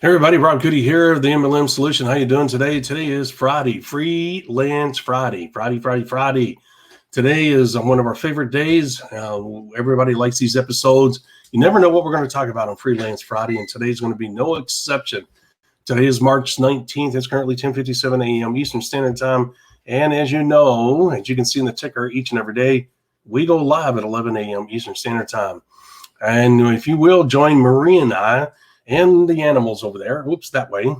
Hey everybody, Rob Goody here, the MLM Solution. How you doing today? Today is Friday, Freelance Friday. Friday. Today is one of our favorite days. Everybody likes these episodes. You never know what we're going to talk about on Freelance Friday, and today's going to be no exception. Today is March 19th. It's currently 10:57 a.m. Eastern Standard Time. And as you know, as you can see in the ticker, each and every day, we go live at 11 a.m. Eastern Standard Time. And if you will, join Marie and I and the animals over there, that way,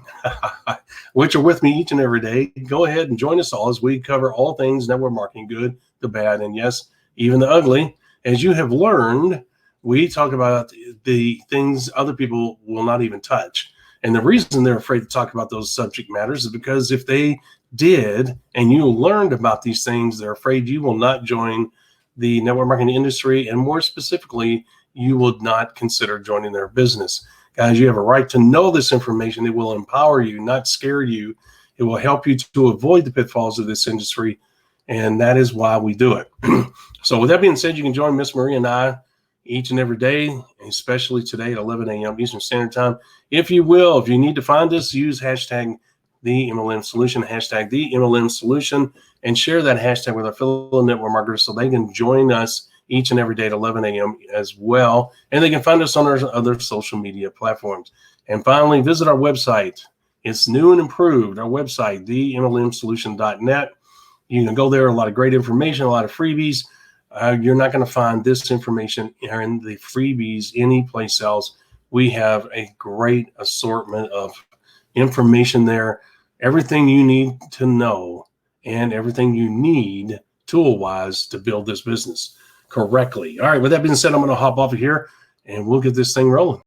which are with me each and every day. Go ahead and join us all as we cover all things network marketing, good, the bad, and yes, even the ugly. As you have learned, we talk about the things other people will not even touch. And the reason they're afraid to talk about those subject matters is because if they did and you learned about these things, they're afraid you will not join the network marketing industry, and more specifically, you will not consider joining their business. Guys, you have a right to know this information. It will empower you, not scare you. It will help you to avoid the pitfalls of this industry, and that is why we do it. So with that being said, you can join Miss Marie and I each and every day, especially today at 11 a.m. Eastern Standard Time. If you will, if you need to find us, use hashtag the MLM Solution, hashtag the MLM Solution, and share that hashtag with our fellow network marketers so they can join us each and every day at 11 a.m. as well. And they can find us on our other social media platforms. And finally, visit our website. It's new and improved. Our website, themlmsolution.net. You can go there, a lot of great information, a lot of freebies. You're not going to find this information in the freebies anyplace else. We have a great assortment of information there. Everything you need to know and everything you need tool-wise to build this business correctly. All right, with that being said, I'm going to hop off of here and we'll get this thing rolling.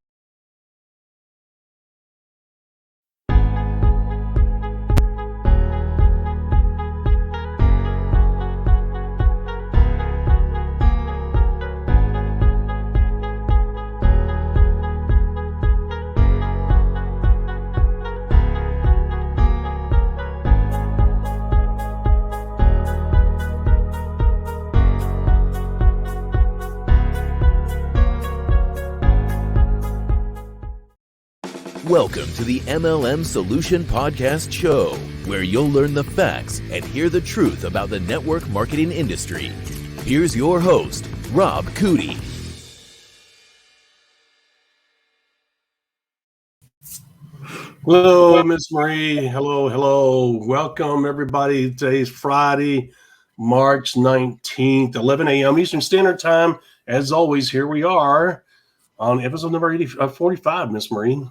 Welcome to the MLM Solution Podcast Show, where you'll learn the facts and hear the truth about the network marketing industry. Here's your host, Rob Goody. Hello, Miss Marie. Hello. Welcome, everybody. Today's Friday, March 19th, 11 a.m. Eastern Standard Time. As always, here we are on episode number 45, Miss Marie.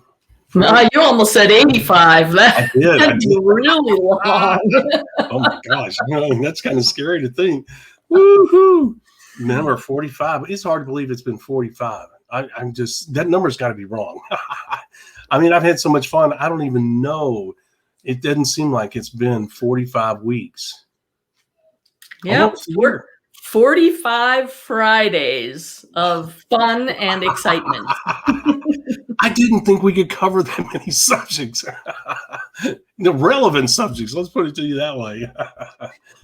You almost said 85. I did. That's really long. Oh my gosh, that's kind of scary to think. Woohoo! Number 45. It's hard to believe it's been 45. I'm just, that number's got to be wrong. I mean, I've had so much fun. I don't even know. It doesn't seem like it's been 45 weeks. Yep. 45 Fridays of fun and excitement. I didn't think we could cover that many subjects. The relevant subjects. Let's put it to you that way.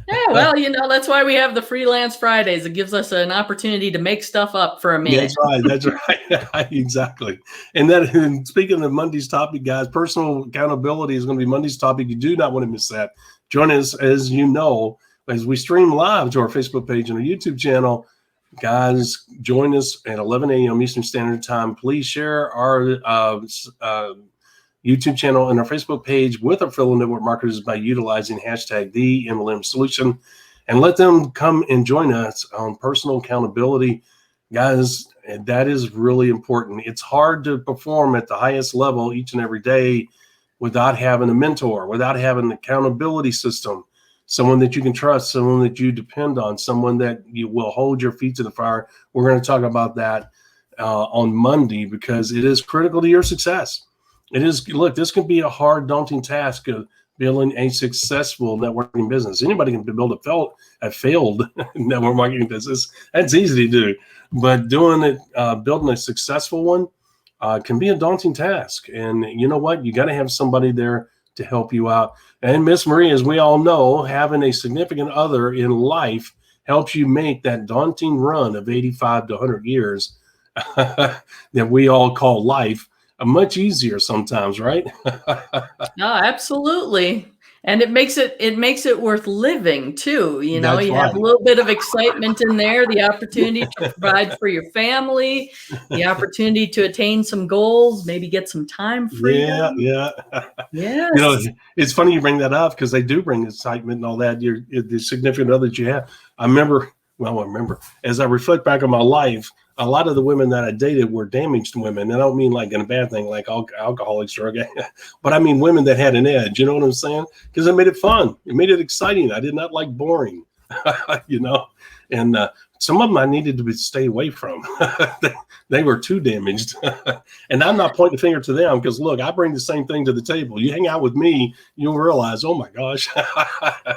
Yeah, well, that's why we have the Freelance Fridays. It gives us an opportunity to make stuff up for a minute. That's right. Exactly. And speaking of Monday's topic, guys, personal accountability is going to be Monday's topic. You do not want to miss that. Join us, as you know, as we stream live to our Facebook page and our YouTube channel. Guys, join us at 11 a.m. Eastern Standard Time. Please share our YouTube channel and our Facebook page with our fellow network marketers by utilizing hashtag the MLM Solution, and let them come and join us on personal accountability. Guys, that is really important. It's hard to perform at the highest level each and every day without having a mentor, without having an accountability system. Someone that you can trust, someone that you depend on, someone that you will hold your feet to the fire. We're going to talk about that on Monday because it is critical to your success. It is. Look, this can be a hard, daunting task of building a successful networking business. Anybody can build a failed network marketing business. That's easy to do. But doing it, building a successful one can be a daunting task. And you know what? You got to have somebody there to help you out. And Miss Marie, as we all know, having a significant other in life helps you make that daunting run of 85 to 100 years that we all call life much easier sometimes, right? No, absolutely. And it makes it worth living too. You know, That's you have right. a little bit of excitement in there, the opportunity to provide for your family, the opportunity to attain some goals, maybe get some time Yeah, freedom. yeah. You know, Yes. it's funny you bring that up because they do bring excitement and all that. The significant other that you have. I remember, as I reflect back on my life, a lot of the women that I dated were damaged women. And I don't mean like in a bad thing, like alcoholics, drug, but I mean women that had an edge. You know what I'm saying? Because it made it fun. It made it exciting. I did not like boring, you know. And some of them I needed to stay away from. They were too damaged. And I'm not pointing the finger to them because, look, I bring the same thing to the table. You hang out with me, you'll realize, oh, my gosh. I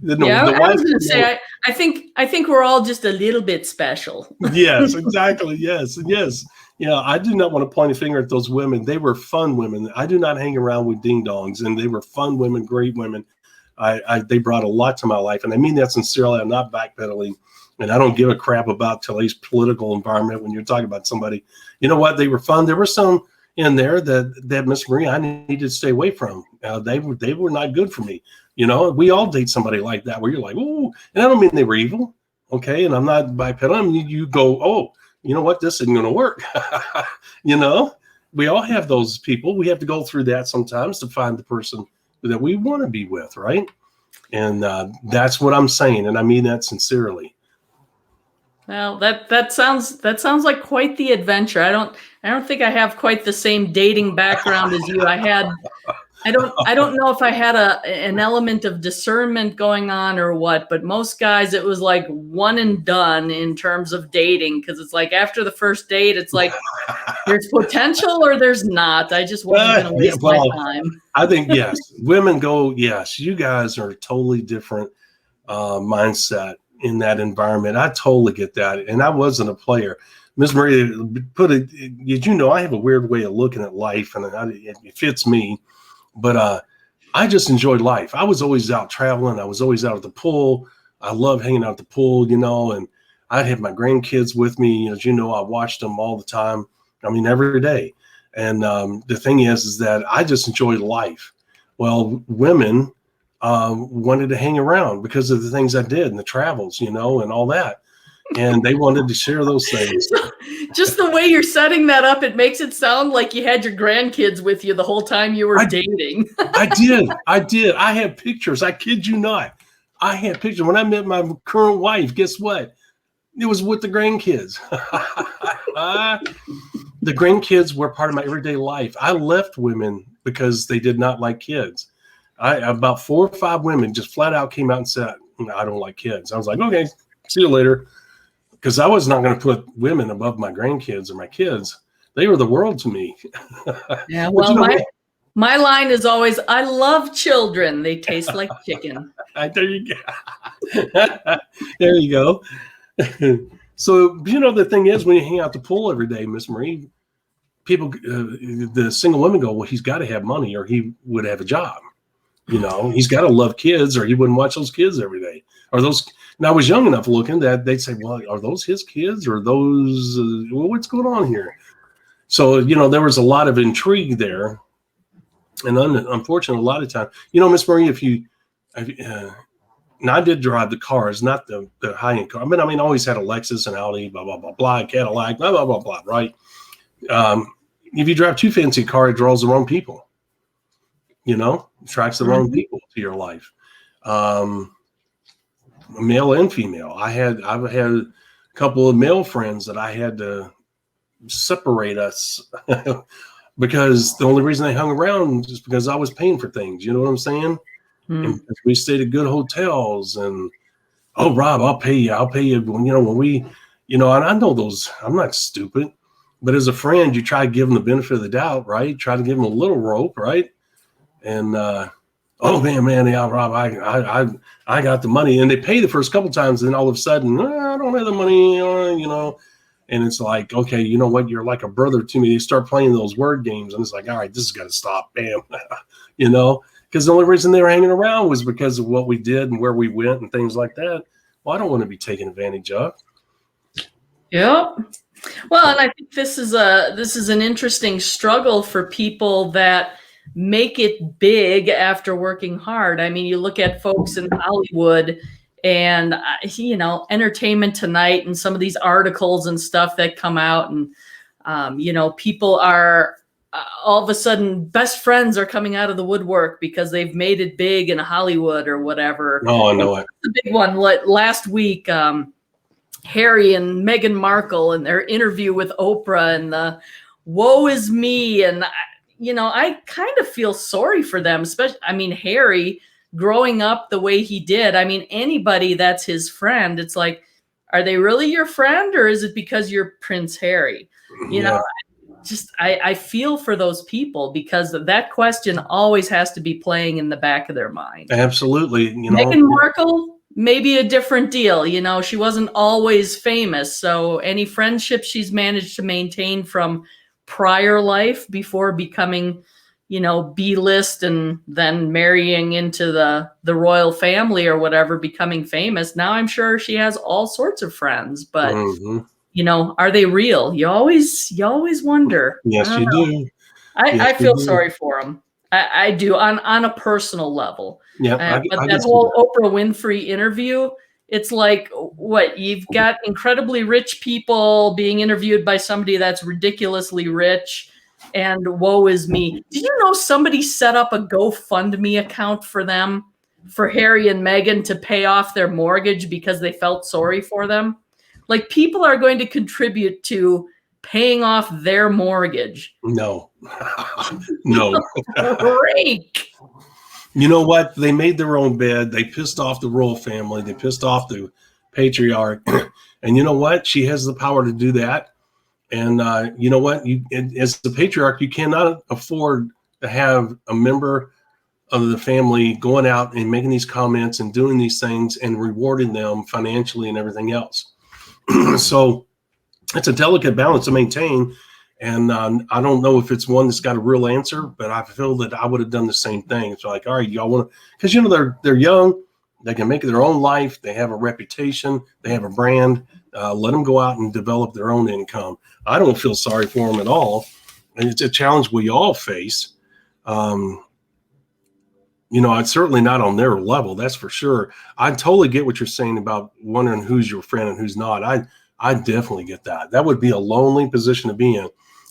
was going to say, I think we're all just a little bit special. Yes, exactly. Yes. Yeah, I do not want to point a finger at those women. They were fun women. I do not hang around with ding-dongs, and they were fun women, great women. They brought a lot to my life, and I mean that sincerely. I'm not backpedaling. And I don't give a crap about today's political environment when you're talking about somebody. You know what? They were fun. There were some in there that Miss Marie I needed to stay away from. They were not good for me. You know, we all date somebody like that where you're like, oh, and I don't mean they were evil. Okay. And I'm not backpedaling. You go, oh, you know what? This isn't going to work. You know, we all have those people. We have to go through that sometimes to find the person that we want to be with. Right. And that's what I'm saying. And I mean that sincerely. Well, that sounds like quite the adventure. I don't think I have quite the same dating background as you. I don't know if I had an element of discernment going on or what, but most guys it was like one and done in terms of dating because it's like after the first date it's like there's potential or there's not. I just wasn't going to waste my time. I think yes, women go yes. You guys are a totally different mindset in that environment. I totally get that. And I wasn't a player. Ms. Marie did you know I have a weird way of looking at life and it fits me, but I just enjoyed life. I was always out traveling. I was always out at the pool. I love hanging out at the pool, you know, and I'd have my grandkids with me. As you know, I watched them all the time. I mean, every day. And the thing is that I just enjoyed life. Well, women wanted to hang around because of the things I did and the travels, you know, and all that. And they wanted to share those things. Just the way you're setting that up, it makes it sound like you had your grandkids with you the whole time you were dating. I did. I have pictures. I kid you not. I had pictures. When I met my current wife, guess what? It was with the grandkids. The grandkids were part of my everyday life. I left women because they did not like kids. About 4 or 5 women just flat out came out and said, I don't like kids. I was like, okay, see you later. Because I was not going to put women above my grandkids or my kids. They were the world to me. Yeah, well, my line is always, I love children. They taste like chicken. There you go. There you go. So, you know, the thing is, when you hang out at the pool every day, Miss Marie, people, the single women go, well, he's got to have money or he would have a job. You know, he's got to love kids or he wouldn't watch those kids every day. Or those, and I was young enough looking that they'd say, well, are those his kids or those, well, what's going on here? So, you know, there was a lot of intrigue there. And unfortunately, a lot of time, you know, Miss Marie, now I did drive the cars, not the high-end car. I mean, I always had a Lexus, an Audi, blah, blah, blah, blah, Cadillac, blah, blah, blah, blah, right? If you drive too fancy a car, it draws the wrong people. You know, attracts the wrong people to your life. Male and female. I've had a couple of male friends that I had to separate us because the only reason they hung around is because I was paying for things. You know what I'm saying? And we stayed at good hotels and, oh, Rob, I'll pay you. When we, you know, and I know those, I'm not stupid, but as a friend, you try to give them the benefit of the doubt, right? Try to give them a little rope, right? And, oh man, yeah, Rob, I got the money, and they pay the first couple times, and all of a sudden, I don't have the money, you know, and it's like, okay, you know what? You're like a brother to me. They start playing those word games, and it's like, all right, this has got to stop, bam, you know, because the only reason they were hanging around was because of what we did and where we went and things like that. Well, I don't want to be taken advantage of. Yep. Well, and I think this is an interesting struggle for people that make it big after working hard. I mean, you look at folks in Hollywood and Entertainment Tonight and some of these articles and stuff that come out, and people are all of a sudden best friends are coming out of the woodwork because they've made it big in Hollywood or whatever. Oh, I know it. The big one last week. Harry and Meghan Markle and their interview with Oprah and the woe is me. And, I kind of feel sorry for them, especially, Harry growing up the way he did. Anybody that's his friend, it's like, are they really your friend or is it because you're Prince Harry? I feel for those people because that question always has to be playing in the back of their mind. Absolutely. Meghan Markle, maybe a different deal. She wasn't always famous. So any friendship she's managed to maintain from prior life before becoming, B-list and then marrying into the royal family or whatever, becoming famous. Now I'm sure she has all sorts of friends, but are they real? You always wonder. Yes, you do. I feel sorry for them. I do on a personal level. Yeah, but that whole Oprah Winfrey interview, it's like, what, you've got incredibly rich people being interviewed by somebody that's ridiculously rich, and woe is me. Did you know somebody set up a GoFundMe account for them, for Harry and Meghan, to pay off their mortgage because they felt sorry for them? Like, people are going to contribute to paying off their mortgage. No. No. Break. You know what? They made their own bed. They pissed off the royal family. They pissed off the patriarch. And you know what? She has the power to do that. And you know what? As the patriarch, you cannot afford to have a member of the family going out and making these comments and doing these things and rewarding them financially and everything else. So it's a delicate balance to maintain. And I don't know if it's one that's got a real answer, but I feel that I would have done the same thing. It's like, all right, y'all want to, because, they're young, they can make their own life. They have a reputation. They have a brand. Let them go out and develop their own income. I don't feel sorry for them at all. And it's a challenge we all face. It's certainly not on their level. That's for sure. I totally get what you're saying about wondering who's your friend and who's not. I definitely get that. That would be a lonely position to be in.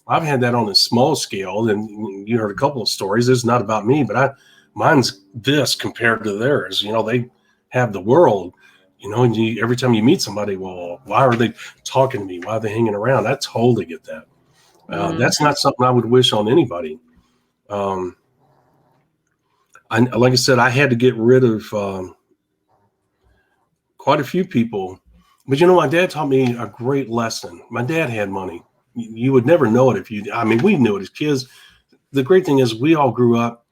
I've had that on a small scale, and you heard a couple of stories. It's not about me, but mine's this compared to theirs. They have the world, and every time you meet somebody, well, why are they talking to me? Why are they hanging around? I totally get that. That's not something I would wish on anybody. Like I said, I had to get rid of quite a few people. But my dad taught me a great lesson. My dad had money. You would never know it we knew it as kids. The great thing is we all grew up,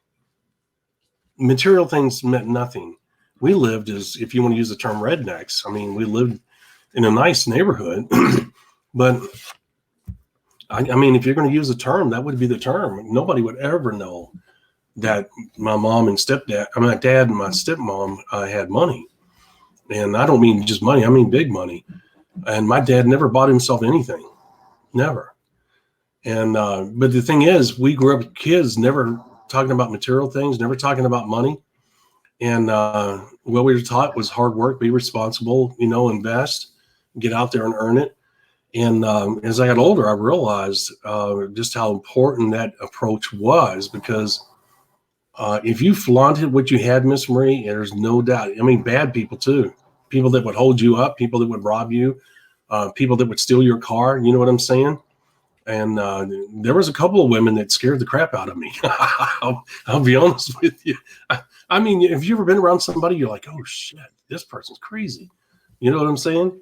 material things meant nothing. We lived as, if you want to use the term, rednecks. We lived in a nice neighborhood. But if you're going to use the term, that would be the term. Nobody would ever know that my mom and my dad and my stepmom had money. And I don't mean just money, I mean big money. And my dad never bought himself anything. Never. And but the thing is, we grew up kids never talking about material things, never talking about money. And what we were taught was hard work, be responsible, invest, get out there and earn it. And as I got older, I realized just how important that approach was, because if you flaunted what you had, Miss Marie, there's no doubt. Bad people too. People that would hold you up, people that would rob you, people that would steal your car. You know what I'm saying? And there was a couple of women that scared the crap out of me. I'll be honest with you. Have you ever been around somebody, you're like, oh shit, this person's crazy. You know what I'm saying?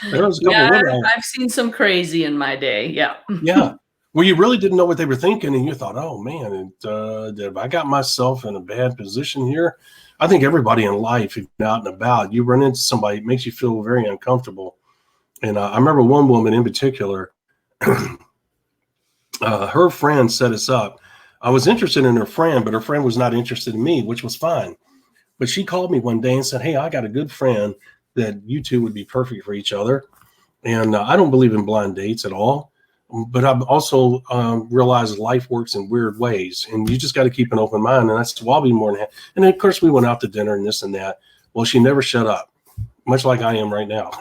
I've seen some crazy in my day. Yeah. Yeah. Well, you really didn't know what they were thinking, and you thought, oh, man, have I got myself in a bad position here? I think everybody in life, if you're out and about, you run into somebody, it makes you feel very uncomfortable. And I remember one woman in particular, her friend set us up. I was interested in her friend, but her friend was not interested in me, which was fine. But she called me one day and said, hey, I got a good friend that you two would be perfect for each other. And I don't believe in blind dates at all. But I've also realized life works in weird ways, and you just got to keep an open mind. And that's why I'll be more than happy. And then, of course, we went out to dinner and this and that. Well, she never shut up, much like I am right now.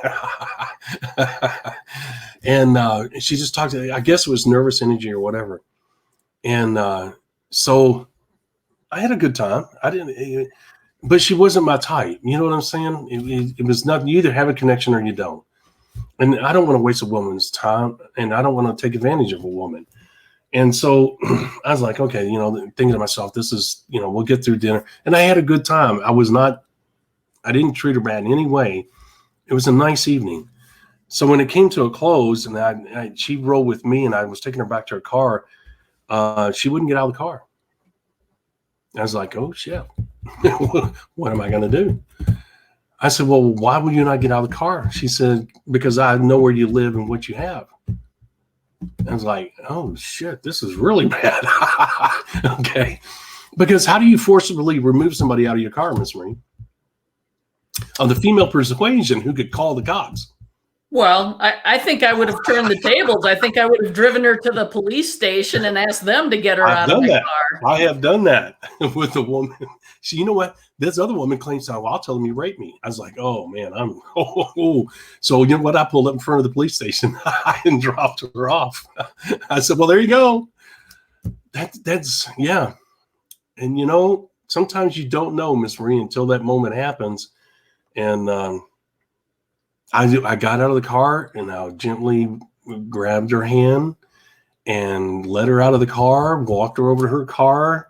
And she just talked to, I guess it was nervous energy or whatever. And so I had a good time. But she wasn't my type. You know what I'm saying? It was not, you either have a connection or you don't. And I don't want to waste a woman's time, and I don't want to take advantage of a woman. And so I was like, okay, thinking to myself, this is, we'll get through dinner. And I had a good time. I didn't treat her bad in any way. It was a nice evening. So when it came to a close and she rode with me and I was taking her back to her car, she wouldn't get out of the car. I was like, oh, shit, what am I going to do? I said, well, why would you not get out of the car? She said, because I know where you live and what you have. I was like, oh, shit, this is really bad. Okay. Because how do you forcibly remove somebody out of your car, Miss Marie? On the female persuasion, who could call the cops? Well, I think I would have turned the tables. I think I would have driven her to the police station and asked them to get her out of the car. I have done that with a woman. You know what? This other woman claims, well, I'll tell them you raped me. I was like, oh, man, So you know what? I pulled up in front of the police station and dropped her off. I said, well, there you go. That's, yeah. And, sometimes you don't know, Miss Marie, until that moment happens. And I got out of the car and I gently grabbed her hand and led her out of the car, walked her over to her car,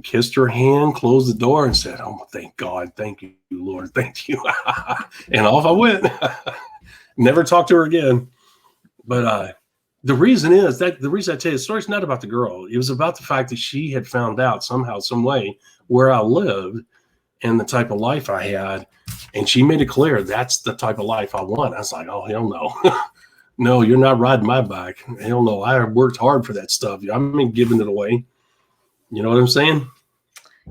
kissed her hand, closed the door, and said, oh, thank God. Thank you, Lord. Thank you. And off I went. Never talked to her again. But the reason I tell you the story is not about the girl. It was about the fact that she had found out somehow, some way where I lived and the type of life I had. And she made it clear that's the type of life I want. I was like, oh, hell no. No, you're not riding my bike. Hell no. I worked hard for that stuff. I ain't giving it away. You know what I'm saying?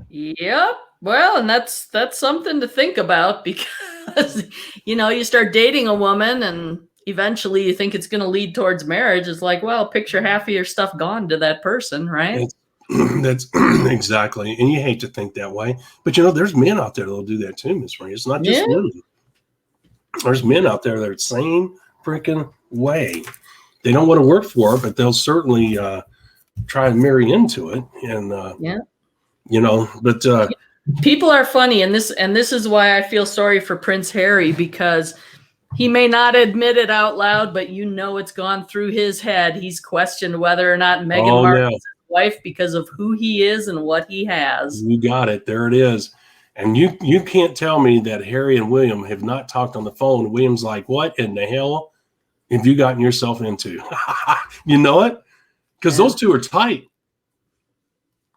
Yep. Well, and that's something to think about because, you start dating a woman and eventually you think it's going to lead towards marriage. It's like, well, picture half of your stuff gone to that person, right? That's exactly. And you hate to think that way. But, there's men out there that'll do that too, Miss Marie. It's not just women. There's men out there that are the same freaking way. They don't want to work for it, but they'll certainly try and marry into it. And, but people are funny. And this is why I feel sorry for Prince Harry, because he may not admit it out loud, but it's gone through his head. He's questioned whether or not Meghan Markle is his wife because of who he is and what he has. You got it. There it is. And you can't tell me that Harry and William have not talked on the phone. William's like, what in the hell have you gotten yourself into? You know it? Because those two are tight.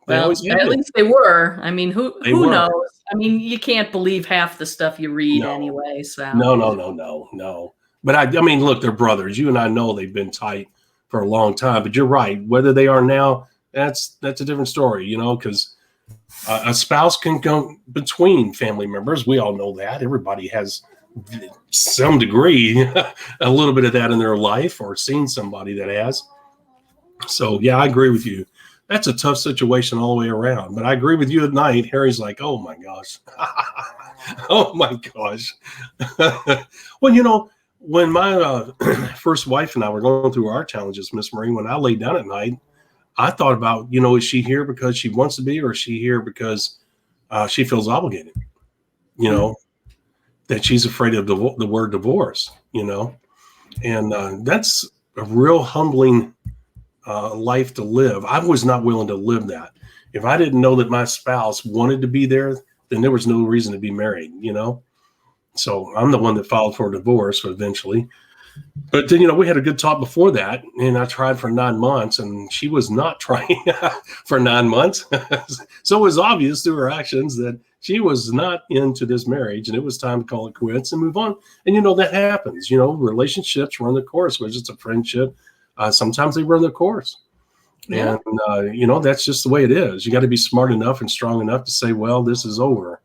Well, at least they were. I mean, who knows? I mean, you can't believe half the stuff you read anyway. So no. But I mean, look, they're brothers. You and I know they've been tight for a long time. But you're right. Whether they are now, that's a different story. Because a spouse can go between family members. We all know that. Everybody has some degree, a little bit of that in their life, or seen somebody that has. So yeah, I agree with you. That's a tough situation all the way around. But I agree with you at night. Harry's like, oh my gosh. Oh my gosh. Well, when my first wife and I were going through our challenges, Miss Marie, when I laid down at night, I thought about, is she here because she wants to be, or is she here because she feels obligated? That she's afraid of the word divorce, and that's a real humbling life to live. I was not willing to live that. If I didn't know that my spouse wanted to be there, then there was no reason to be married, So I'm the one that filed for a divorce eventually. But then, we had a good talk before that, and I tried for 9 months, and she was not trying for 9 months. So it was obvious through her actions that she was not into this marriage, and it was time to call it quits and move on. And, that happens. Relationships run the course, whether it's a friendship. Sometimes they run their course. Yeah. And, that's just the way it is. You got to be smart enough and strong enough to say, well, this is over.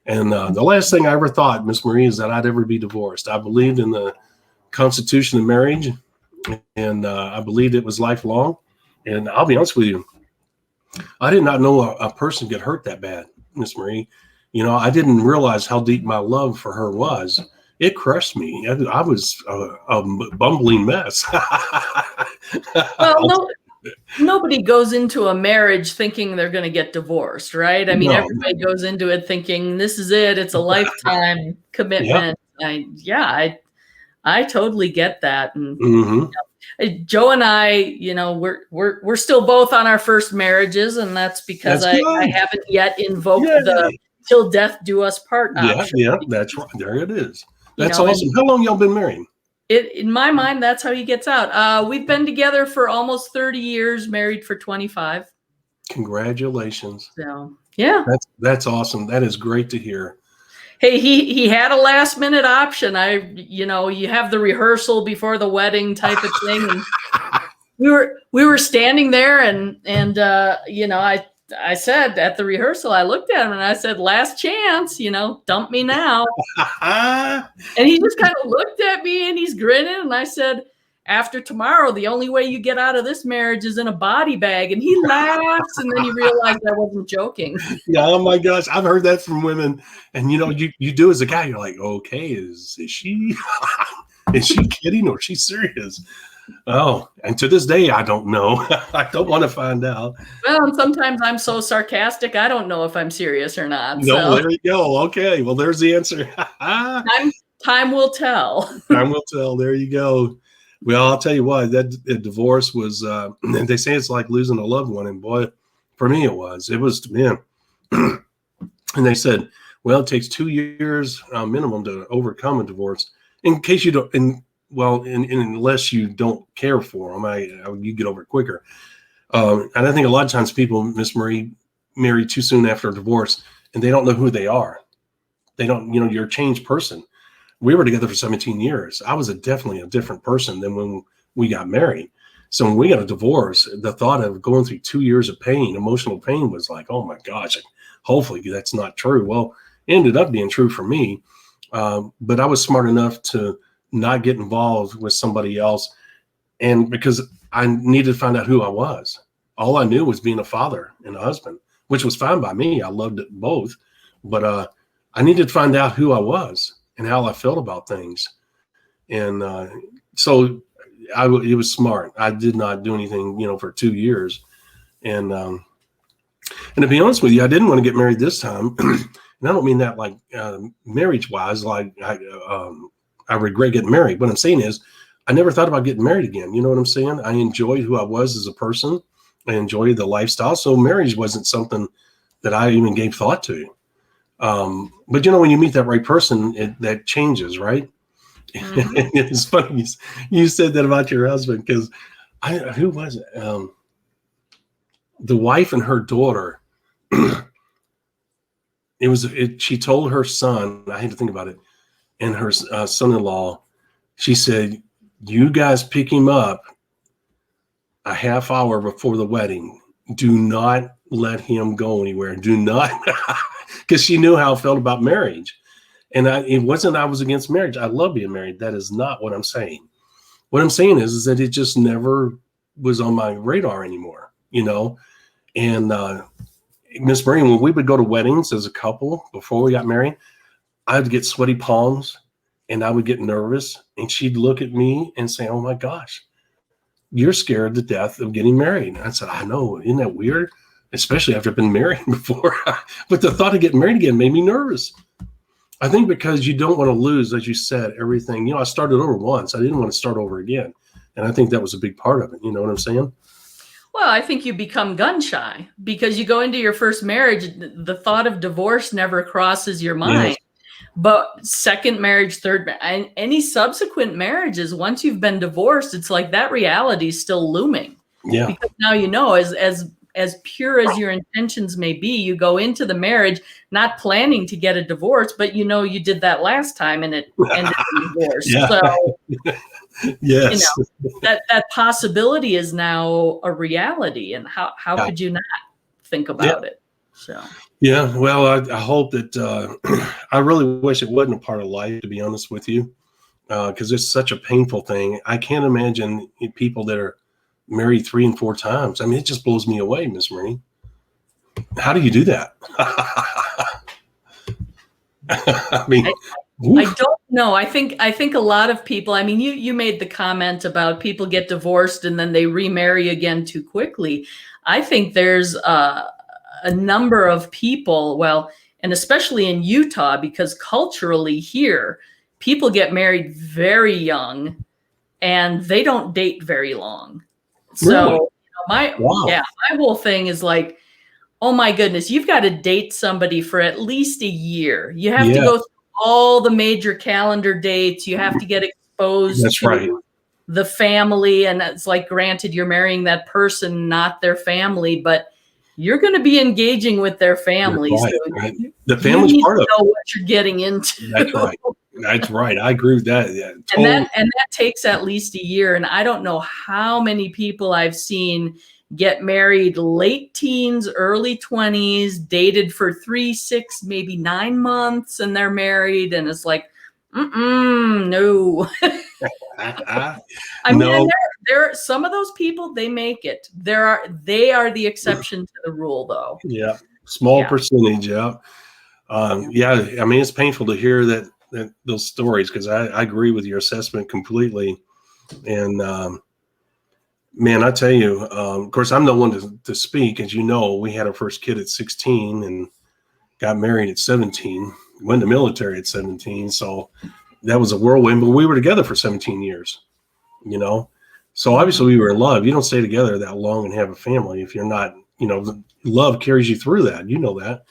And the last thing I ever thought, Miss Marie, is that I'd ever be divorced. I believed in the constitution of marriage, and I believed it was lifelong. And I'll be honest with you, I did not know a person could hurt that bad, Miss Marie. You know, I didn't realize how deep my love for her was. It crushed me. I was a bumbling mess. Well, no, nobody goes into a marriage thinking they're going to get divorced, right? I mean, No. everybody goes into it thinking this is it. It's a lifetime commitment. I totally get that. And Mhm. Joe and I, you know, we're still both on our first marriages, and that's because That's good. I haven't yet invoked Yay. the "till death do us part" Yeah, option. yeah, that's right. There it is. You That's know, awesome. How long y'all been married? in my mind, that's how he gets out. We've been together for almost 30 years, married for 25. Congratulations. So yeah. That's awesome. That is great to hear. Hey, he had a last minute option. You have the rehearsal before the wedding type of thing. And we were standing there and I said at the rehearsal, I looked at him and I said, last chance, dump me now. And he just kind of looked at me and he's grinning. And I said, after tomorrow, the only way you get out of this marriage is in a body bag. And he laughs, and then he realized I wasn't joking. Yeah, oh my gosh, I've heard that from women. And you do as a guy, you're like, okay, is she is she kidding or is she serious? Oh, and to this day, I don't know. I don't want to find out. Well, and sometimes I'm so sarcastic, I don't know if I'm serious or not. No, So there you go. Okay, well, there's the answer. time will tell. Time will tell. There you go. Well, I'll tell you what, that divorce was, they say it's like losing a loved one. And boy, for me, it was, man. And they said, well, it takes 2 years minimum to overcome a divorce. In case you don't, unless you don't care for them, you get over it quicker. And I think a lot of times people, Miss Marie, marry too soon after a divorce and they don't know who they are. They don't, you're a changed person. We were together for 17 years. I was definitely a different person than when we got married. So when we got a divorce, the thought of going through 2 years of pain, emotional pain, was like, oh my gosh, hopefully that's not true. Well, it ended up being true for me. But I was smart enough to not get involved with somebody else. And because I needed to find out who I was. All I knew was being a father and a husband, which was fine by me. I loved it both. But I needed to find out who I was and how I felt about things. And so it was smart. I did not do anything, for 2 years. And to be honest with you, I didn't want to get married this time. And I don't mean that like marriage wise, like I regret getting married. What I'm saying is I never thought about getting married again. You know what I'm saying? I enjoyed who I was as a person. I enjoyed the lifestyle. So marriage wasn't something that I even gave thought to. But when you meet that right person, that changes, right? Mm-hmm. It's funny you said that about your husband, because who was it? The wife and her daughter. She told her son, I had to think about it, and her son-in-law, she said, you guys pick him up a half hour before the wedding. Do not let him go anywhere. Do not, because she knew how I felt about marriage. And it wasn't I was against marriage. I love being married. That is not what I'm saying. What I'm saying is that it just never was on my radar anymore, And Miss Marie, when we would go to weddings as a couple before we got married, I'd get sweaty palms and I would get nervous. And she'd look at me and say, oh my gosh, you're scared to death of getting married. And I said, I know. Isn't that weird? Especially after I've been married before. But the thought of getting married again made me nervous. I think because you don't want to lose, as you said, everything. I started over once. I didn't want to start over again. And I think that was a big part of it. You know what I'm saying? Well, I think you become gun shy because you go into your first marriage. The thought of divorce never crosses your mind. Yes. But second marriage, third, and any subsequent marriages, once you've been divorced, it's like that reality is still looming. Yeah. Because now as pure as your intentions may be, you go into the marriage not planning to get a divorce, but you did that last time and it ended in divorce. Yeah. So yes. That possibility is now a reality. And how could you not think about it? So yeah, well, I hope that I really wish it wasn't a part of life, to be honest with you. because it's such a painful thing. I can't imagine people that are married 3 and 4 times. I mean, it just blows me away, Miss Marie. How do you do that? I mean, I don't know. I think a lot of people, I mean, you made the comment about people get divorced and then they remarry again too quickly. I think there's a number of people, well, and especially in Utah, because culturally here, people get married very young and they don't date very long. So my whole thing is like, oh my goodness, you've got to date somebody for at least a year. You have to go through all the major calendar dates. You have to get exposed to the family. And it's like, granted, you're marrying that person, not their family, but you're going to be engaging with their family. Right, so right. The family's part of it. Know what you're getting into. That's right. That's right. I agree with that. Yeah, totally. And that takes at least a year. And I don't know how many people I've seen get married late teens, early 20s, dated for 3, 6, maybe 9 months, and they're married. And it's like, no. I mean, No. there are some of those people, they make it. They are the exception to the rule, though. Yeah, small percentage. Yeah, I mean, it's painful to hear that those stories, because I agree with your assessment completely. And man, I tell you, of course, I'm the one to speak. As you know, we had our first kid at 16 and got married at 17. Went to the military at 17, so that was a whirlwind. But we were together for 17 years, you know. So obviously we were in love. You don't stay together that long and have a family if you're not, you know, love carries you through that. You know that.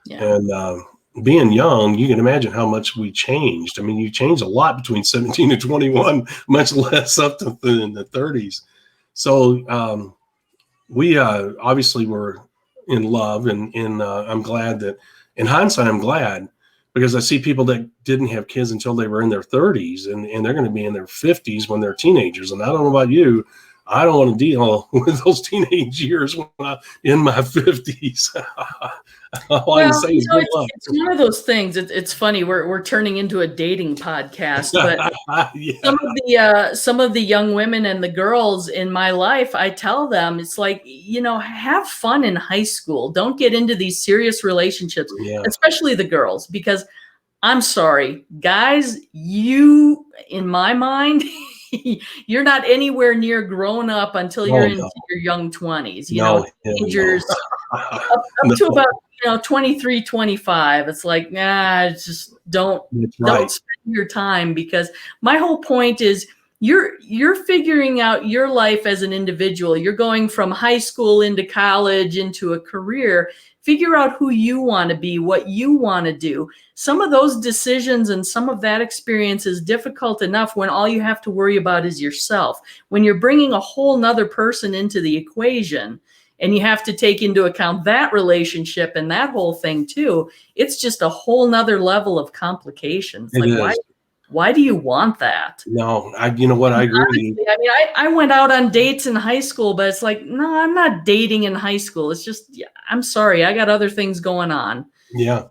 Yeah. And being young, you can imagine how much we changed. I mean, you changed a lot between 17 and 21, much less up to in the 30s. So we obviously were in love, and I'm glad that, in hindsight, I'm glad, because I see people that didn't have kids until they were in their 30s, and they're going to be in their 50s when they're teenagers. And I don't know about you, I don't want to deal with those teenage years when I'm in my 50s. All I can say is good luck. It's one of those things. It's funny. We're turning into a dating podcast, but some of the young women and the girls in my life, I tell them, it's like, you know, have fun in high school. Don't get into these serious relationships, especially the girls, because I'm sorry, guys, you, in my mind, you're not anywhere near grown up until you're into your young 20s, you know, teenagers up to about, 23, 25. It's like, just don't spend your time, because my whole point is you're figuring out your life as an individual. You're going from high school into college, into a career. Figure out who you want to be, what you want to do. Some of those decisions and some of that experience is difficult enough when all you have to worry about is yourself. When you're bringing a whole nother person into the equation and you have to take into account that relationship and that whole thing too, it's just a whole nother level of complications. Why do you want that? No, you know what? I agree with you. I mean, I went out on dates in high school, but it's like, no, I'm not dating in high school. It's just, I'm sorry, I got other things going on. Yeah.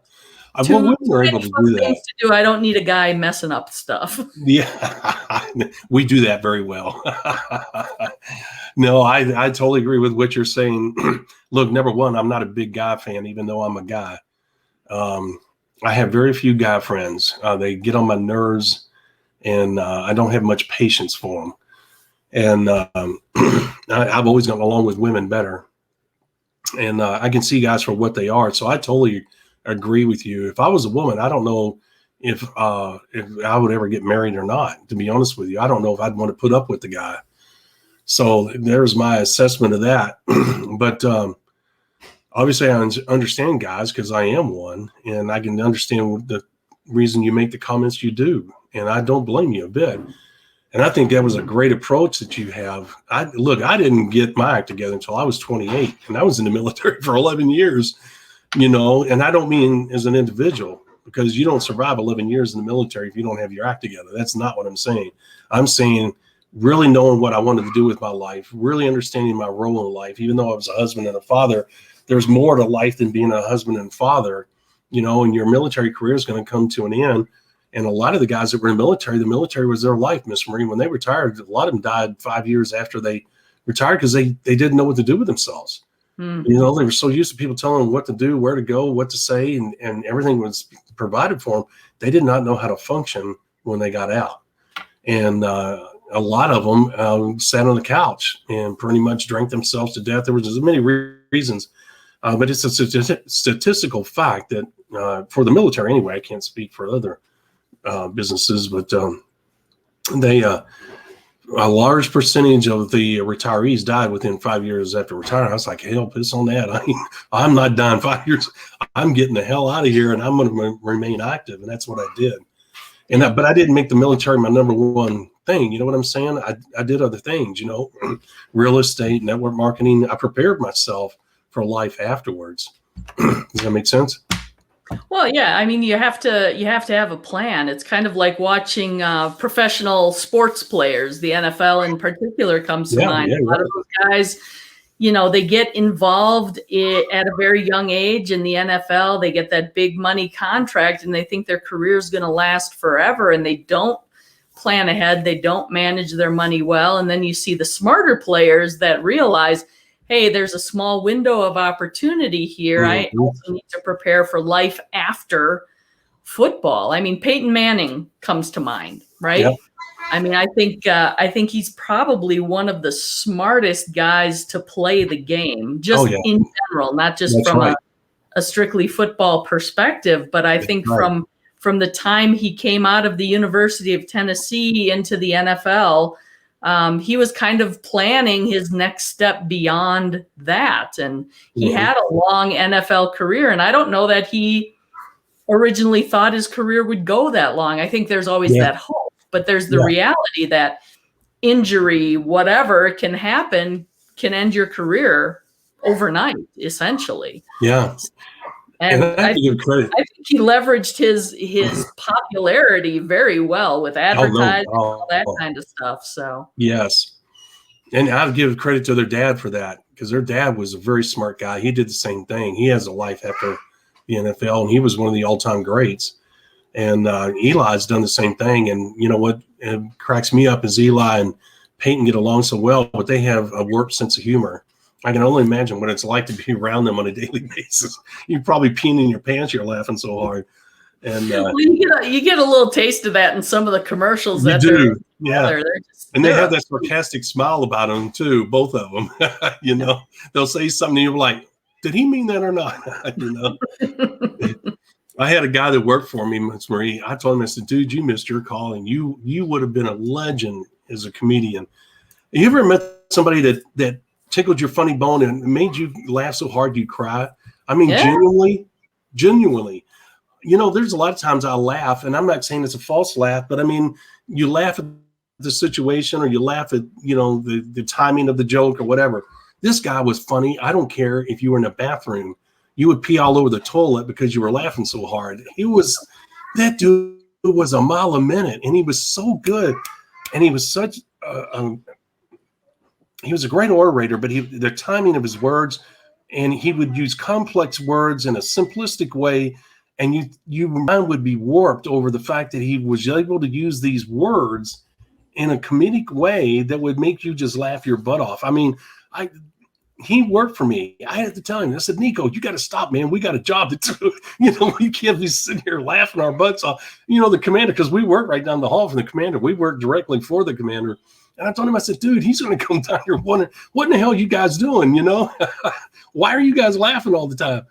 We were able to do that. I don't need a guy messing up stuff. Yeah, we do that very well. No, I totally agree with what you're saying. Look, number one, I'm not a big guy fan, even though I'm a guy. I have very few guy friends. They get on my nerves, and I don't have much patience for them. And I've always gotten along with women better. And I can see guys for what they are. So I totally agree with you. If I was a woman, I don't know if I would ever get married or not, to be honest with you. I don't know if I'd want to put up with the guy. So there's my assessment of that. But obviously, I understand guys because I am one, and I can understand the reason you make the comments you do, and I don't blame you a bit. And I think that was a great approach that you have. I didn't get my act together until I was 28, and I was in the military for 11 years, and I don't mean as an individual, because you don't survive 11 years in the military if you don't have your act together. That's not what I'm saying. I'm saying really knowing what I wanted to do with my life, really understanding my role in life, even though I was a husband and a father. There's more to life than being a husband and father, and your military career is going to come to an end. And a lot of the guys that were in the military was their life, Miss Marie. When they retired, a lot of them died 5 years after they retired because they didn't know what to do with themselves. Mm. You know, they were so used to people telling them what to do, where to go, what to say, and everything was provided for them. They did not know how to function when they got out. And a lot of them sat on the couch and pretty much drank themselves to death. There was many reasons, but it's a statistical fact that for the military anyway, I can't speak for other businesses, but a large percentage of the retirees died within 5 years after retiring. I was like, hell, piss on that. I'm not dying 5 years. I'm getting the hell out of here, and I'm going to remain active. And that's what I did. But I didn't make the military my number one thing. You know what I'm saying? I did other things, you know, real estate, network marketing. I prepared myself for life afterwards. Does that make sense? Well, yeah. I mean, you have to have a plan. It's kind of like watching professional sports players. The NFL in particular comes to mind. A lot of those guys, you know, they get involved at a very young age in the NFL. They get that big money contract and they think their career is going to last forever, and they don't plan ahead. They don't manage their money well. And then you see the smarter players that realize, hey, there's a small window of opportunity here. I also need to prepare for life after football. I mean, Peyton Manning comes to mind, right? Yep. I mean, I think he's probably one of the smartest guys to play the game, just in general, not just from a strictly football perspective. But I think from the time he came out of the University of Tennessee into the NFL, he was kind of planning his next step beyond that. And he had a long NFL career. And I don't know that he originally thought his career would go that long. I think there's always that hope, but there's the reality that injury, whatever can happen, can end your career overnight, essentially. Yeah. And I have to give credit. I think he leveraged his popularity very well with advertising and all that kind of stuff. So yes, and I'll give credit to their dad for that, because their dad was a very smart guy. He did the same thing. He has a life after the NFL, and he was one of the all-time greats. And Eli's done the same thing. And you know what cracks me up is Eli and Peyton get along so well, but they have a warped sense of humor. I can only imagine what it's like to be around them on a daily basis. You're probably peeing in your pants. You're laughing so hard. And well, you get a little taste of that in some of the commercials. That do. And they have that sarcastic smile about them too, both of them. You know, they'll say something and you're like, did he mean that or not? You know, I had a guy that worked for me, Miss Marie. I told him, I said, dude, you missed your call, and you would have been a legend as a comedian. You ever met somebody that tickled your funny bone and made you laugh so hard you cry? I mean, genuinely. You know, there's a lot of times I laugh, and I'm not saying it's a false laugh, but I mean, you laugh at the situation, or you laugh at, you know, the timing of the joke or whatever. This guy was funny. I don't care if you were in a bathroom, you would pee all over the toilet because you were laughing so hard. That dude was a mile a minute, and he was so good. And he was such he was a great orator, but the timing of his words, and he would use complex words in a simplistic way, and your mind would be warped over the fact that he was able to use these words in a comedic way that would make you just laugh your butt off. I mean, he worked for me. I had to tell him, I said, Nico, you got to stop, man. We got a job to do. You know, we can't be sitting here laughing our butts off. You know, the commander, because we work right down the hall from the commander. We work directly for the commander. And I told him, I said, dude, he's going to come down here wondering, what in the hell are you guys doing? You know, why are you guys laughing all the time?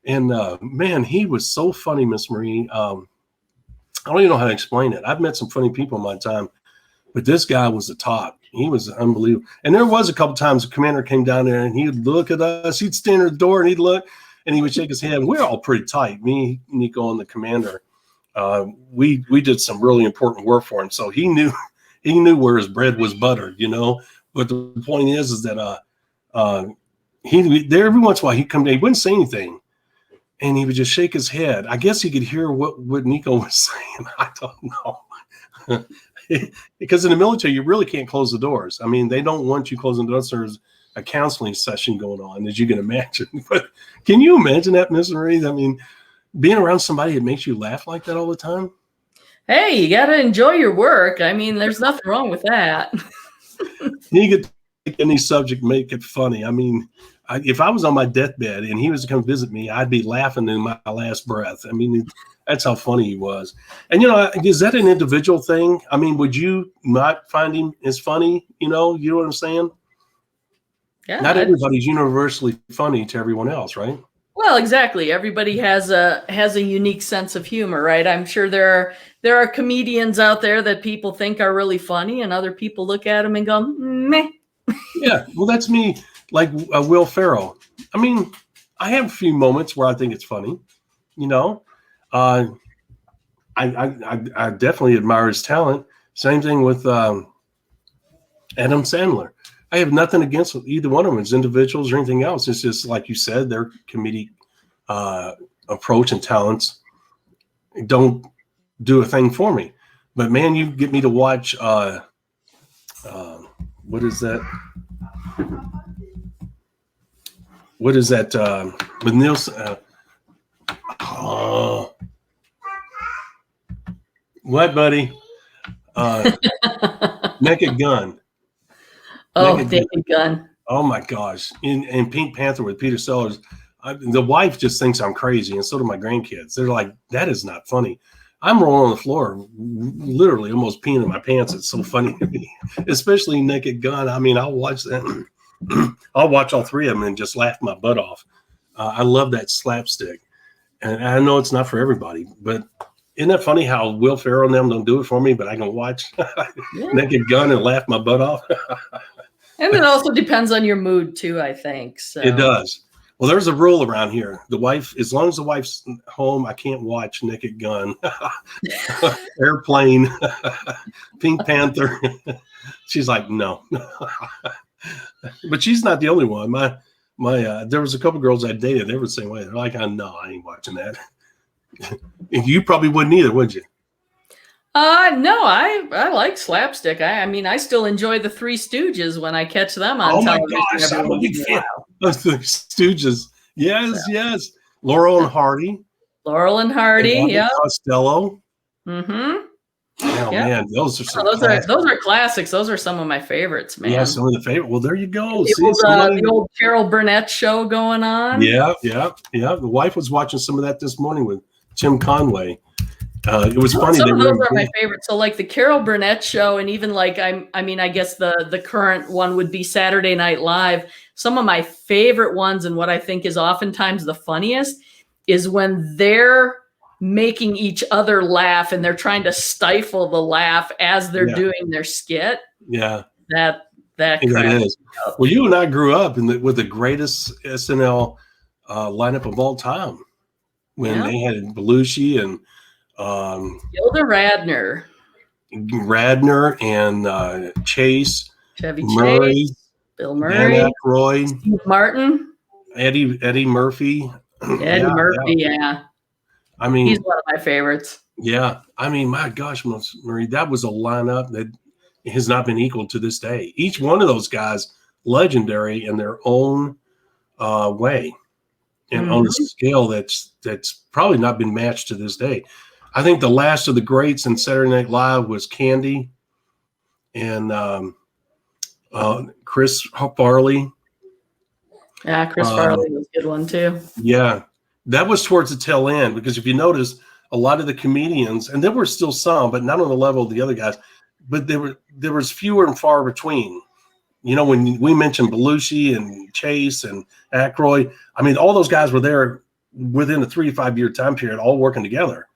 And man, he was so funny, Miss Marie. I don't even know how to explain it. I've met some funny people in my time, but this guy was the top. He was unbelievable. And there was a couple times the commander came down there and he would look at us. He'd stand at the door and he'd look and he would shake his head. We're all pretty tight. Me, Nico, and the commander. We did some really important work for him. So he knew where his bread was buttered, you know. But the point is that he there every once in a while he'd come down, he wouldn't say anything. And he would just shake his head. I guess he could hear what Nico was saying. I don't know. Because in the military, you really can't close the doors. I mean, they don't want you closing the doors. There's a counseling session going on, as you can imagine. But can you imagine that, Miss Marie? I mean, being around somebody that makes you laugh like that all the time? Hey, you got to enjoy your work. I mean, there's nothing wrong with that. You could take any subject, make it funny. I mean, if I was on my deathbed and he was to come visit me, I'd be laughing in my last breath. I mean, that's how funny he was. And, is that an individual thing? I mean, would you not find him as funny? You know what I'm saying? Yeah. Not everybody's universally funny to everyone else, right? Well, exactly. Everybody has a unique sense of humor, right? I'm sure there are comedians out there that people think are really funny, and other people look at them and go, meh. Yeah, well, that's me. Like Will Ferrell. I mean, I have a few moments where I think it's funny. I definitely admire his talent. Same thing with Adam Sandler. I have nothing against either one of them as individuals or anything else. It's just like you said, their comedic approach and talents don't do a thing for me. But man, you get me to watch. What is that? What is that? With Nielsen. What, buddy? Naked Gun. Oh, Naked Gun. Oh my gosh! In Pink Panther with Peter Sellers, the wife just thinks I'm crazy, and so do my grandkids. They're like, "That is not funny." I'm rolling on the floor, literally almost peeing in my pants. It's so funny to me, especially Naked Gun. I mean, I'll watch that. I'll watch all three of them and just laugh my butt off. I love that slapstick, and I know it's not for everybody, but isn't that funny how Will Ferrell and them don't do it for me, but I can watch Naked Gun and laugh my butt off. And it also depends on your mood too, I think. So. It does. Well, there's a rule around here. The wife, as long as the wife's home, I can't watch Naked Gun, Airplane, Pink Panther. She's like, no. But she's not the only one. My there was a couple girls I dated. They were the same way. They're like, no, I ain't watching that. You probably wouldn't either, would you? No, I like slapstick. I mean, I still enjoy the Three Stooges when I catch them on television. Oh my gosh, I'm a big fan of the Stooges. Yes. Laurel and Hardy. Yeah. Costello. Mm-hmm. Oh man, those are some. Those are classics. Those are some of my favorites, man. Yeah, some of the favorite. Well, there you go. The old Carol Burnett show going on. Yeah. The wife was watching some of that this morning with Tim Conway. It was funny. Some of those are my favorites. So like the Carol Burnett show, and even like I guess the current one would be Saturday Night Live. Some of my favorite ones, and what I think is oftentimes the funniest, is when they're making each other laugh and they're trying to stifle the laugh as they're doing their skit. Yeah. That is. Well, you and I grew up with the greatest SNL lineup of all time when they had Belushi and Gilda Radner and Chase, Chevy Murray, Chase, Bill Murray, Dan Aykroyd, Steve Martin, Eddie Murphy. Eddie Murphy, yeah. I mean, he's one of my favorites. Yeah. I mean, my gosh, Murray, that was a lineup that has not been equaled to this day. Each one of those guys, legendary in their own way and on a scale that's probably not been matched to this day. I think the last of the greats in Saturday Night Live was Candy and Chris Farley. Yeah, Chris Farley was a good one too. Yeah. That was towards the tail end, because if you notice, a lot of the comedians, and there were still some, but not on the level of the other guys, but there was fewer and far between. When we mentioned Belushi and Chase and Aykroyd, I mean, all those guys were there within a 3 to 5 year time period, all working together.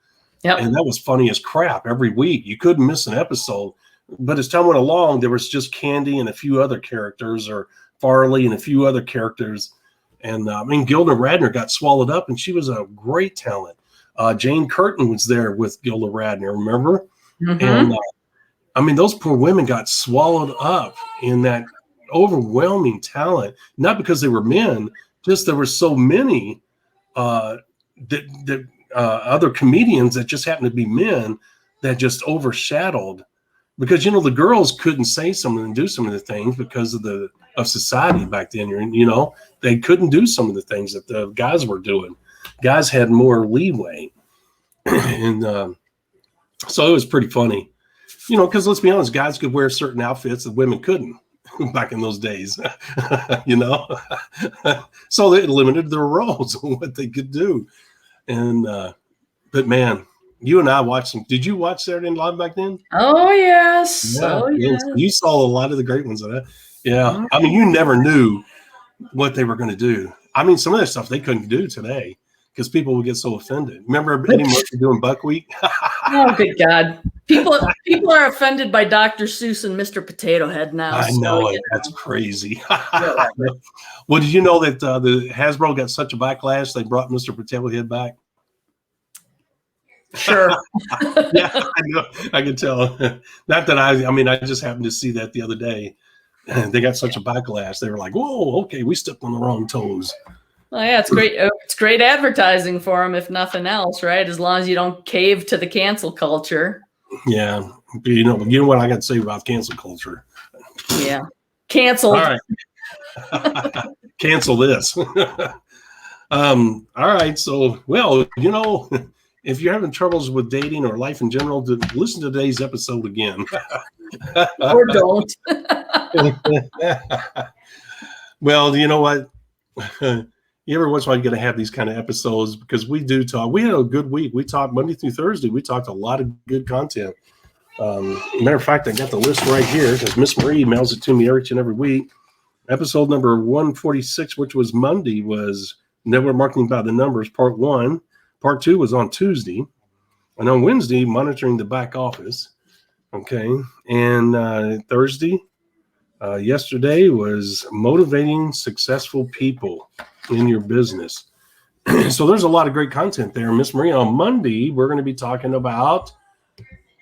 Yep. And that was funny as crap every week. You couldn't miss an episode. But as time went along, there was just Candy and a few other characters, or Farley and a few other characters. And I mean, Gilda Radner got swallowed up, and she was a great talent. Jane Curtin was there with Gilda Radner, remember? Mm-hmm. And I mean, those poor women got swallowed up in that overwhelming talent, not because they were men, just there were so many other comedians that just happened to be men that just overshadowed, because the girls couldn't say something and do some of the things because of society back then. They couldn't do some of the things that the guys were doing. Guys had more leeway. And So it was pretty funny, because let's be honest, guys could wear certain outfits that women couldn't back in those days, so they limited their roles on what they could do. And, but man, you and I watched some. Did you watch Saturday Night Live back then? Oh, yes. Yeah, Oh, yes. You saw a lot of the great ones of that. Yeah. Mhm. I mean, you never knew what they were going to do. I mean, some of that stuff they couldn't do today because people would get so offended. Remember Eddie Murphy doing Buckwheat? Oh, good God. People are offended by Dr. Seuss and Mr. Potato Head now. I know it. That's crazy. Well, did you know that the Hasbro got such a backlash they brought Mr. Potato Head back? Sure. Yeah, I know. I can tell. Not that I mean, I just happened to see that the other day. They got such a backlash. They were like, "Whoa, okay, we stepped on the wrong toes." Well, yeah, it's great. It's great advertising for them, if nothing else, right? As long as you don't cave to the cancel culture. Yeah, you know what I got to say about cancel culture. Yeah, canceled. All right, cancel this. All right, so if you're having troubles with dating or life in general, listen to today's episode again. Or don't. Well, you know what? Every once in a while, you're going to have these kind of episodes because we do talk. We had a good week. We talked Monday through Thursday. We talked a lot of good content. Matter of fact, I got the list right here because Miss Marie mails it to me each and every week. Episode number 146, which was Monday, was Network Marketing by the Numbers, Part 1. Part 2 was on Tuesday. And on Wednesday, Monitoring the Back Office. Okay. And Thursday, yesterday, was Motivating Successful People in Your Business. So there's a lot of great content there. Miss Marie, on Monday, we're going to be talking about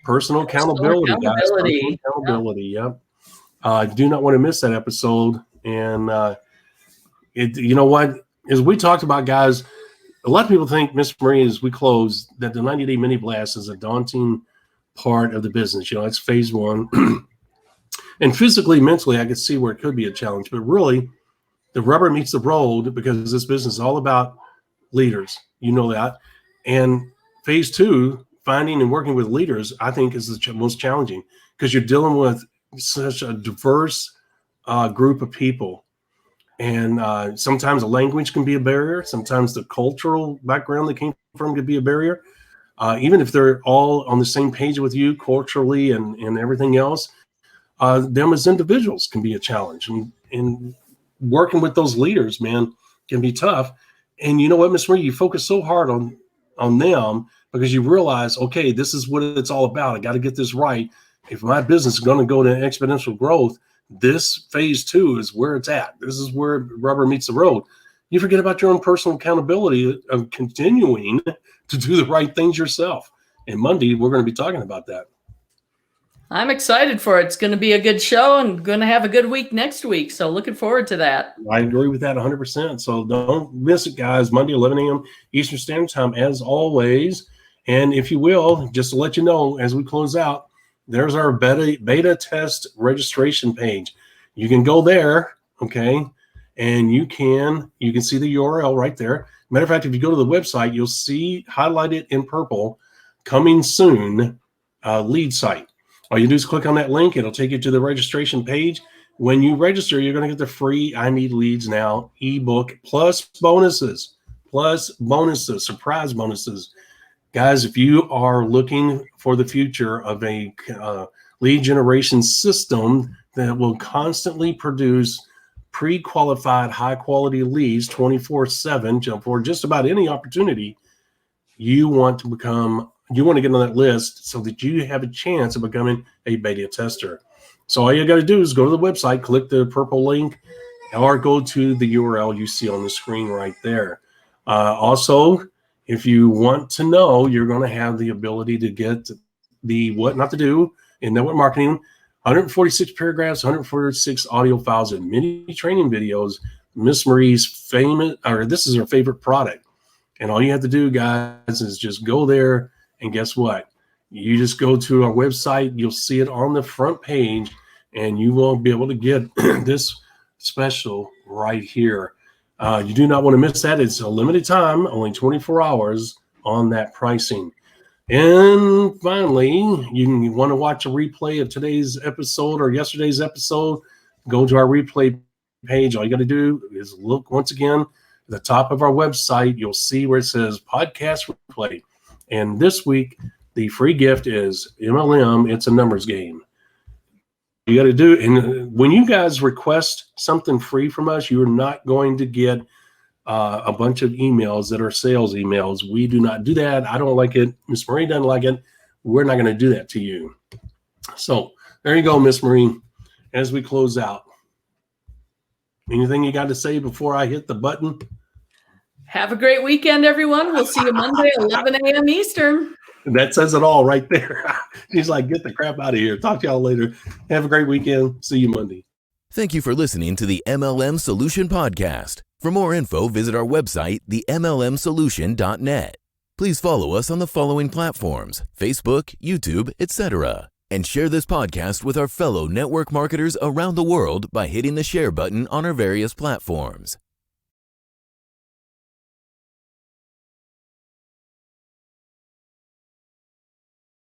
personal accountability, guys. Personal accountability, yep. I do not want to miss that episode. And you know what? As we talked about, guys, a lot of people think, Miss Marie, as we close, that the 90-day mini blast is a daunting part of the business. It's phase one. And physically, mentally, I could see where it could be a challenge. But really, the rubber meets the road because this business is all about leaders. You know that. And phase 2, finding and working with leaders, I think is the most challenging because you're dealing with such a diverse group of people. And sometimes the language can be a barrier. Sometimes the cultural background they came from could be a barrier. Even if they're all on the same page with you culturally and everything else, them as individuals can be a challenge. And working with those leaders, man, can be tough. And you know what, Miss Marie, you focus so hard on them because you realize, okay, this is what it's all about. I got to get this right. If my business is going to go to exponential growth, this phase 2 is where it's at. This is where rubber meets the road. You forget about your own personal accountability of continuing to do the right things yourself. And Monday, we're going to be talking about that. I'm excited for it. It's going to be a good show and going to have a good week next week. So looking forward to that. I agree with that 100%. So don't miss it, guys. Monday, 11 a.m. Eastern Standard Time, as always. And if you will, just to let you know, as we close out, there's our beta test registration page. You can go there, okay, and you can see the URL right there. Matter of fact, if you go to the website, you'll see highlighted in purple, coming soon, lead site. All you do is click on that link. It'll take you to the registration page. When you register, you're going to get the free I Need Leads Now ebook plus bonuses, surprise bonuses. Guys, if you are looking for the future of a lead generation system that will constantly produce pre-qualified, high-quality leads 24/7 for just about any opportunity, you want to get on that list so that you have a chance of becoming a beta tester. So all you got to do is go to the website, click the purple link, or go to the URL you see on the screen right there. Also, if you want to know, you're going to have the ability to get the what not to do in network marketing, 146 paragraphs, 146 audio files, and many training videos. Miss Marie's this is her favorite product. And all you have to do, guys, is just go there. And guess what? You just go to our website. You'll see it on the front page, and you will be able to get this special right here. You do not want to miss that. It's a limited time, only 24 hours on that pricing. And finally, you want to watch a replay of today's episode or yesterday's episode, go to our replay page. All you got to do is look once again at the top of our website. You'll see where it says podcast replay. And this week, the free gift is MLM. It's a numbers game. You got to do, and when you guys request something free from us, you're not going to get a bunch of emails that are sales emails. We do not do that. I don't like it. Miss Marie doesn't like it. We're not going to do that to you. So there you go, Miss Marie. As we close out, anything you got to say before I hit the button? Have a great weekend, everyone. We'll see you Monday, 11 a.m. Eastern. That says it all right there. He's like, get the crap out of here. Talk to y'all later. Have a great weekend. See you Monday. Thank you for listening to the MLM Solution Podcast. For more info, visit our website, themlmsolution.net. Please follow us on the following platforms: Facebook, YouTube, etc. And share this podcast with our fellow network marketers around the world by hitting the share button on our various platforms.